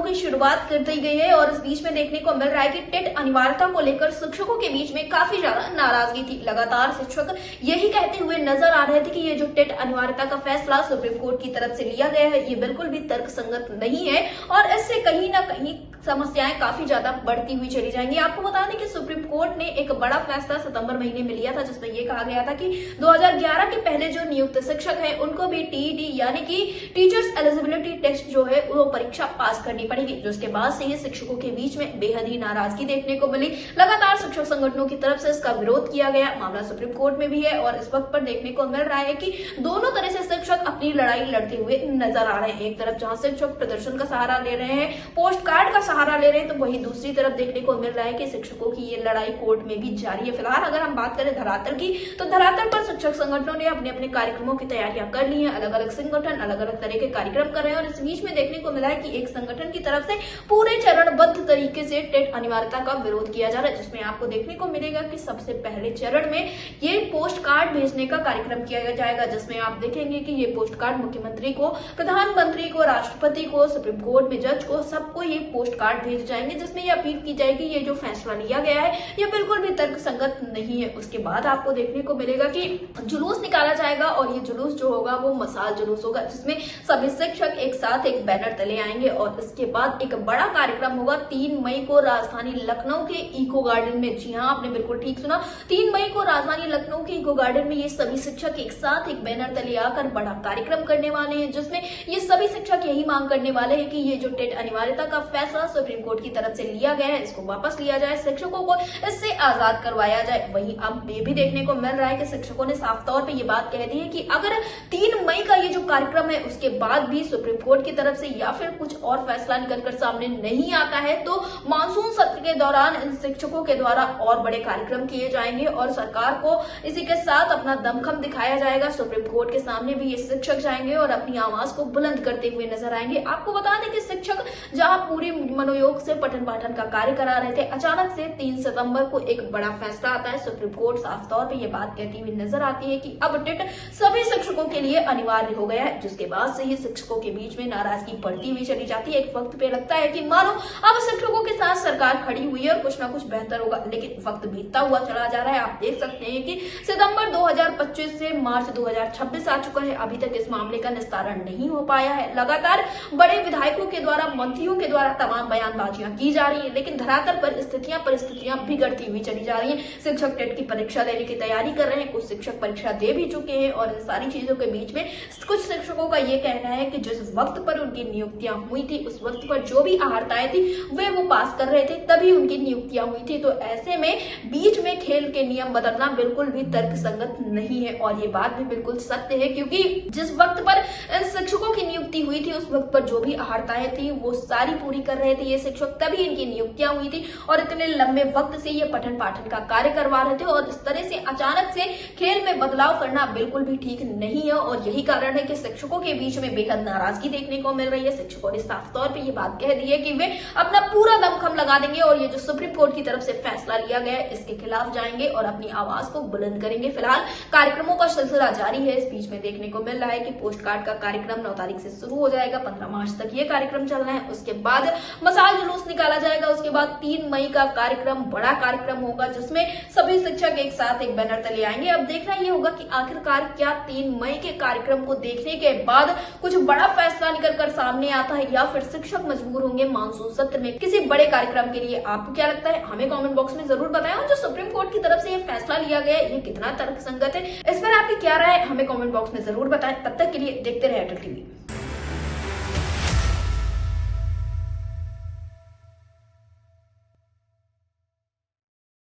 की शुरुआत कर दी गई है और इस बीच में देखने को मिल रहा है कि टेट अनिवार्यता को लेकर शिक्षकों के बीच में काफी ज्यादा नाराजगी थी। लगातार शिक्षक यही कहते हुए नजर आ रहे थे कि ये जो टेट अनिवार्यता का फैसला सुप्रीम कोर्ट की तरफ से लिया गया है ये बिल्कुल भी तर्कसंगत नहीं है और इससे कहीं ना कहीं समस्याएं काफी ज्यादा बढ़ती हुई चली जाएंगी। आपको बता दें कि सुप्रीम कोर्ट ने एक बड़ा फैसला सितंबर महीने में लिया था जिसमें यह कहा गया था कि 2011 के पहले जो नियुक्त शिक्षक हैं उनको भी टीईटी यानी कि टीचर्स एलिजिबिलिटी टेस्ट जो है वो परीक्षा पास करनी पड़ेगी। जिसके बाद से ही शिक्षकों के बीच में बेहद ही नाराजगी देखने को मिली। लगातार शिक्षक संगठनों की तरफ से इसका विरोध किया गया। मामला सुप्रीम कोर्ट में भी है और इस वक्त पर देखने को मिल रहा है कि दोनों तरह से शिक्षक अपनी लड़ाई लड़ते हुए नजर आ रहे हैं। एक तरफ जहां शिक्षक प्रदर्शन का सहारा ले रहे हैं, पोस्ट कार्ड का सहारा ले रहे हैं, तो वहीं दूसरी तरफ देखने को मिल रहा है कि शिक्षकों की ये लड़ाई कोर्ट में भी जारी है। फिलहाल अगर हम बात करें धरातल की तो धरातल पर शिक्षक संगठनों ने अपने अपने कार्यक्रमों की तैयारियां कर ली है। अलग अलग संगठन अलग अलग तरह के कार्यक्रम कर रहे हैं और इस बीच में देखने को मिला है कि एक संगठन की तरफ से पूरे चरणबद्ध तरीके से टेट अनिवार्यता का विरोध किया जा रहा है, जिसमें आपको देखने को मिलेगा कि सबसे पहले चरण में ये पोस्ट कार्ड भेजने का कार्यक्रम किया जाएगा, जिसमें आप देखेंगे कि ये पोस्ट कार्ड मुख्यमंत्री को, प्रधानमंत्री को, राष्ट्रपति को, सुप्रीम कोर्ट में जज को, सबको ये पोस्ट कार्ड भेज जाएंगे, जिसमें ये अपील की जाएगी ये जो फैसला लिया गया है ये बिल्कुल भी तर्कसंगत नहीं है। उसके बाद आपको देखने को मिलेगा कि जुलूस निकाला जाएगा और ये जुलूस जो होगा वो मसाल जुलूस होगा, जिसमें सभी शिक्षक एक साथ एक बैनर तले आएंगे और इसके बाद एक बड़ा कार्यक्रम होगा 3 मई को राजधानी लखनऊ के इको गार्डन में। जी हाँ, आपने बिल्कुल ठीक सुना, 3 मई को राजधानी लखनऊ के इको गार्डन में ये सभी शिक्षक एक साथ एक बैनर तले आकर बड़ा कार्यक्रम करने वाले हैं, जिसमें ये सभी शिक्षक यही मांग करने वाले हैं कि ये जो टेट अनिवार्यता का फैसला सुप्रीम कोर्ट की तरफ से लिया गया है इसको वापस लिया जाए, शिक्षकों को इससे आजाद करवाया जाए। वहीं अब ये भी देखने को मिल रहा है कि शिक्षकों ने साफ तौर पे ये बात कह दी है कि अगर 3 मई का ये जो कार्यक्रम है उसके बाद भी सुप्रीम कोर्ट की तरफ से या फिर कुछ और फैसला निकलकर सामने नहीं आता है तो मानसून सत्र के दौरान इन शिक्षकों के द्वारा और बड़े कार्यक्रम किए जाएंगे और सरकार को इसी के साथ अपना दमखम दिखाया जाएगा। सुप्रीम कोर्ट के सामने भी ये शिक्षक जाएंगे और अपनी आवाज को बुलंद करते हुए नजर आएंगे। आपको बता दें कि शिक्षक जहां पूरी मनोयोग से पठन पाठन का कार्य करा रहे थे, अचानक से 3 सितंबर को एक बड़ा फैसला आता है। सुप्रीम कोर्ट साफ तौर पे ये बात कहती हुई नजर आती है कि अब टेट सभी शिक्षकों के लिए अनिवार्य हो गया है, जिसके बाद से ही शिक्षकों के बीच में नाराजगी बढ़ती हुई चली जाती है। एक वक्त पे लगता है कि मानो अब शिक्षकों के साथ सरकार खड़ी हुई है और कुछ ना कुछ बेहतर होगा, लेकिन वक्त बीतता हुआ चला जा रहा है। आप देख सकते हैं कि सितंबर 2025 से मार्च 2026 आ चुका है, अभी तक इस मामले का निस्तारण नहीं हो पाया है। लगातार बड़े विधायकों के द्वारा, मंत्रियों के द्वारा तमाम बयानबाजियां की जा रही है, लेकिन धरातल पर परिस्थितियां बिगड़ती हुई चली जा रही हैं। शिक्षक टेट की परीक्षा देने की तैयारी कर रहे हैं, कुछ शिक्षक परीक्षा दे भी चुके हैं और इन सारी चीजों के बीच में कुछ शिक्षकों का ये कहना है कि जिस वक्त पर उनकी नियुक्तियां हुई थी उस वक्त पर जो भी अहर्ताएं थी वे वो पास कर रहे थे, तभी उनकी नियुक्तियां हुई थी। तो ऐसे में बीच में खेल के नियम बदलना बिल्कुल भी तर्कसंगत नहीं है और ये बात भी बिल्कुल सत्य है, क्योंकि जिस वक्त पर इन शिक्षकों की नियुक्ति हुई थी उस वक्त पर जो भी अहर्ताएं थी वो सारी पूरी कर रहे थे ये शिक्षक, तभी इनकी नियुक्तियां हुई थी और इतने लंबे वक्त से ये पठन पाठन का कार्य करवा रहे थे और इस तरह से अचानक से खेल में बदलाव करना बिल्कुल भी ठीक नहीं है और यही कारण है कि शिक्षकों के बीच में बेहद नाराजगी देखने को मिल रही है। शिक्षकों ने साफ तौर पे ये बात कह दी है कि वे अपना पूरा दमखम लगा देंगे और ये जो सुप्रीम कोर्ट की तरफ से फैसला लिया गया है इसके खिलाफ जाएंगे और अपनी आवाज को बुलंद करेंगे। फिलहाल कार्यक्रमों का सिलसिला जारी है। इस बीच में देखने को मिल रहा है कि पोस्ट कार्ड का कार्यक्रम 9 तारीख से शुरू हो जाएगा, 15 मार्च तक ये कार्यक्रम चलना है, उसके बाद मसाल जुलूस निकाला जाएगा, उसके बाद 3 मई का कार्यक्रम बड़ा कार्यक्रम होगा जिसमें सभी शिक्षक एक साथ एक बैनर तले आएंगे। अब देखना ये होगा कि आखिरकार क्या 3 मई के कार्यक्रम को देखने के बाद कुछ बड़ा फैसला निकलकर सामने आता है या फिर शिक्षक मजबूर होंगे मानसून सत्र में किसी बड़े कार्यक्रम के लिए। आपको क्या लगता है हमें कमेंट बॉक्स में जरूर बताएं और जो सुप्रीम कोर्ट की तरफ से ये फैसला लिया गया है ये कितना तर्कसंगत है, इस पर आपकी क्या राय है हमें कमेंट बॉक्स में जरूर बताएं। तब तक के लिए देखते रहे अटल टीवी।